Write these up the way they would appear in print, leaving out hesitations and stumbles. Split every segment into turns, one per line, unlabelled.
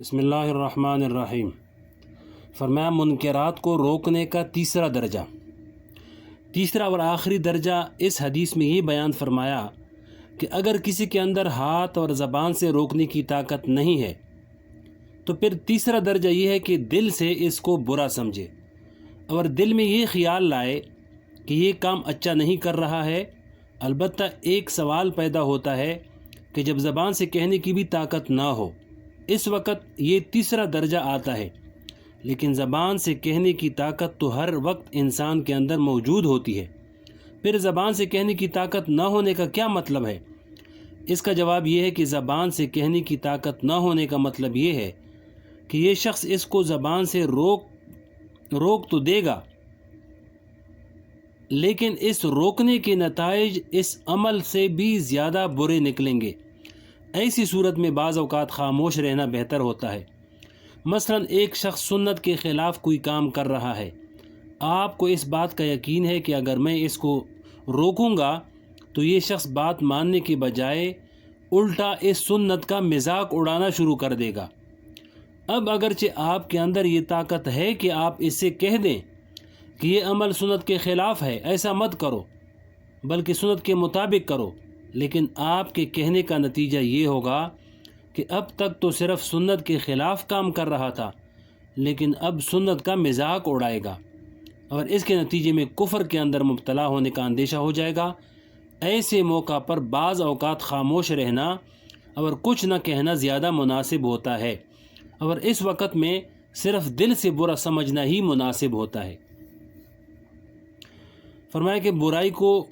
بسم اللہ الرحمن الرحیم۔ فرمایا منکرات کو روکنے کا تیسرا اور آخری درجہ اس حدیث میں یہ بیان فرمایا کہ اگر کسی کے اندر ہاتھ اور زبان سے روکنے کی طاقت نہیں ہے تو پھر تیسرا درجہ یہ ہے کہ دل سے اس کو برا سمجھے اور دل میں یہ خیال لائے کہ یہ کام اچھا نہیں کر رہا ہے۔ البتہ ایک سوال پیدا ہوتا ہے کہ جب زبان سے کہنے کی بھی طاقت نہ ہو، اس وقت یہ تیسرا درجہ آتا ہے، لیکن زبان سے کہنے کی طاقت تو ہر وقت انسان کے اندر موجود ہوتی ہے۔ پھر زبان سے کہنے کی طاقت نہ ہونے کا کیا مطلب ہے؟ اس کا جواب یہ ہے کہ زبان سے کہنے کی طاقت نہ ہونے کا مطلب یہ ہے کہ یہ شخص اس کو زبان سے روک تو دے گا، لیکن اس روکنے کے نتائج اس عمل سے بھی زیادہ برے نکلیں گے۔ ایسی صورت میں بعض اوقات خاموش رہنا بہتر ہوتا ہے۔ مثلا ایک شخص سنت کے خلاف کوئی کام کر رہا ہے، آپ کو اس بات کا یقین ہے کہ اگر میں اس کو روکوں گا تو یہ شخص بات ماننے کے بجائے الٹا اس سنت کا مذاق اڑانا شروع کر دے گا۔ اب اگرچہ آپ کے اندر یہ طاقت ہے کہ آپ اس سے کہہ دیں کہ یہ عمل سنت کے خلاف ہے، ایسا مت کرو بلکہ سنت کے مطابق کرو، لیکن آپ کے کہنے کا نتیجہ یہ ہوگا کہ اب تک تو صرف سنت کے خلاف کام کر رہا تھا، لیکن اب سنت کا مذاق اڑائے گا اور اس کے نتیجے میں کفر کے اندر مبتلا ہونے کا اندیشہ ہو جائے گا۔ ایسے موقع پر بعض اوقات خاموش رہنا اور کچھ نہ کہنا زیادہ مناسب ہوتا ہے، اور اس وقت میں صرف دل سے برا سمجھنا ہی مناسب ہوتا ہے۔ فرمایا کہ برائی کو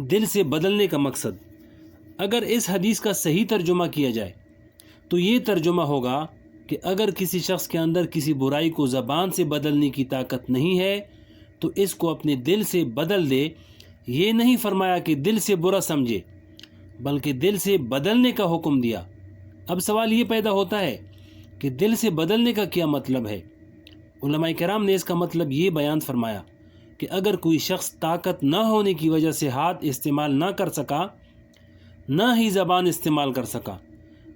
دل سے بدلنے کا مقصد، اگر اس حدیث کا صحیح ترجمہ کیا جائے تو یہ ترجمہ ہوگا کہ اگر کسی شخص کے اندر کسی برائی کو زبان سے بدلنے کی طاقت نہیں ہے تو اس کو اپنے دل سے بدل دے۔ یہ نہیں فرمایا کہ دل سے برا سمجھے، بلکہ دل سے بدلنے کا حکم دیا۔ اب سوال یہ پیدا ہوتا ہے کہ دل سے بدلنے کا کیا مطلب ہے؟ علماء کرام نے اس کا مطلب یہ بیان فرمایا کہ اگر کوئی شخص طاقت نہ ہونے کی وجہ سے ہاتھ استعمال نہ کر سکا، نہ ہی زبان استعمال کر سکا،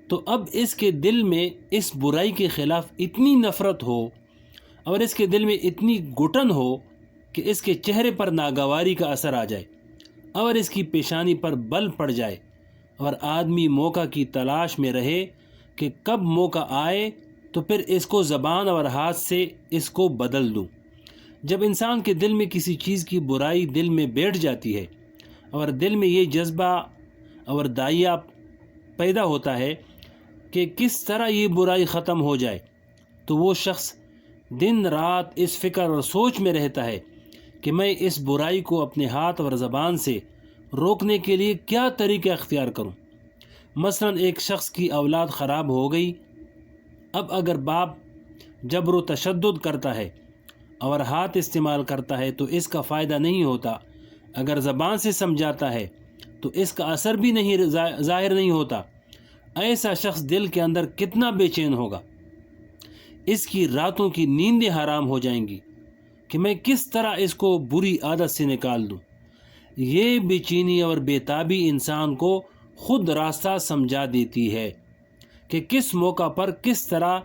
تو اب اس کے دل میں اس برائی کے خلاف اتنی نفرت ہو اور اس کے دل میں اتنی گھٹن ہو کہ اس کے چہرے پر ناگواری کا اثر آ جائے اور اس کی پیشانی پر بل پڑ جائے، اور آدمی موقع کی تلاش میں رہے کہ کب موقع آئے تو پھر اس کو زبان اور ہاتھ سے اس کو بدل دوں۔ جب انسان کے دل میں کسی چیز کی برائی دل میں بیٹھ جاتی ہے اور دل میں یہ جذبہ اور داعیہ پیدا ہوتا ہے کہ کس طرح یہ برائی ختم ہو جائے، تو وہ شخص دن رات اس فکر اور سوچ میں رہتا ہے کہ میں اس برائی کو اپنے ہاتھ اور زبان سے روکنے کے لیے کیا طریقہ اختیار کروں۔ مثلا ایک شخص کی اولاد خراب ہو گئی، اب اگر باپ جبر و تشدد کرتا ہے اور ہاتھ استعمال کرتا ہے تو اس کا فائدہ نہیں ہوتا، اگر زبان سے سمجھاتا ہے تو اس کا اثر بھی نہیں ظاہر نہیں ہوتا۔ ایسا شخص دل کے اندر کتنا بے چین ہوگا، اس کی راتوں کی نیندیں حرام ہو جائیں گی کہ میں کس طرح اس کو بری عادت سے نکال دوں۔ یہ بے چینی اور بے تابی انسان کو خود راستہ سمجھا دیتی ہے کہ کس موقع پر کس طرح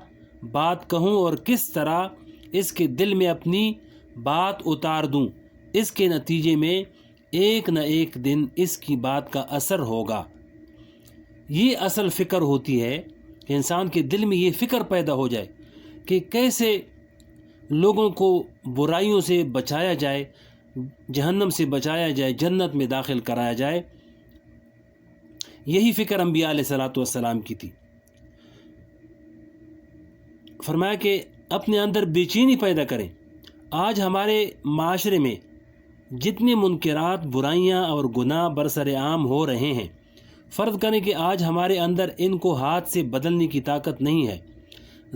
بات کہوں اور کس طرح اس کے دل میں اپنی بات اتار دوں۔ اس کے نتیجے میں ایک نہ ایک دن اس کی بات کا اثر ہوگا۔ یہ اصل فکر ہوتی ہے کہ انسان کے دل میں یہ فکر پیدا ہو جائے کہ کیسے لوگوں کو برائیوں سے بچایا جائے، جہنم سے بچایا جائے، جنت میں داخل کرایا جائے۔ یہی فکر انبیاء علیہ الصلوۃ والسلام کی تھی۔ فرمایا کہ اپنے اندر بے چینی پیدا کریں۔ آج ہمارے معاشرے میں جتنے منکرات، برائیاں اور گناہ برسر عام ہو رہے ہیں، فرض کریں کہ آج ہمارے اندر ان کو ہاتھ سے بدلنے کی طاقت نہیں ہے،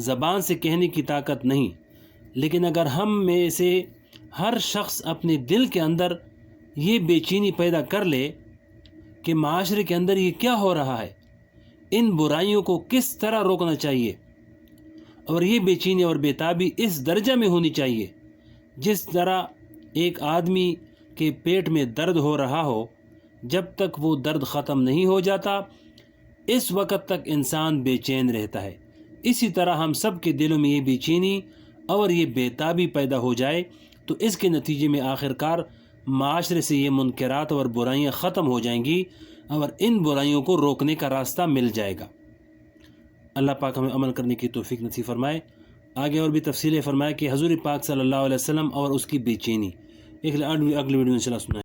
زبان سے کہنے کی طاقت نہیں، لیکن اگر ہم میں سے ہر شخص اپنے دل کے اندر یہ بے چینی پیدا کر لے کہ معاشرے کے اندر یہ کیا ہو رہا ہے، ان برائیوں کو کس طرح روکنا چاہیے، اور یہ بے چینی اور بے تابی اس درجہ میں ہونی چاہیے جس طرح ایک آدمی کے پیٹ میں درد ہو رہا ہو، جب تک وہ درد ختم نہیں ہو جاتا اس وقت تک انسان بے چین رہتا ہے، اسی طرح ہم سب کے دلوں میں یہ بے چینی اور یہ بے تابی پیدا ہو جائے تو اس کے نتیجے میں آخر کار معاشرے سے یہ منکرات اور برائیاں ختم ہو جائیں گی اور ان برائیوں کو روکنے کا راستہ مل جائے گا۔ اللہ پاک ہمیں عمل کرنے کی توفیق نصیب فرمائے۔ آگے اور بھی تفصیلیں فرمائے کہ حضور پاک صلی اللہ علیہ وسلم اور اس کی بے چینی، اگلی ویڈیو میں انشاءاللہ سنائیں۔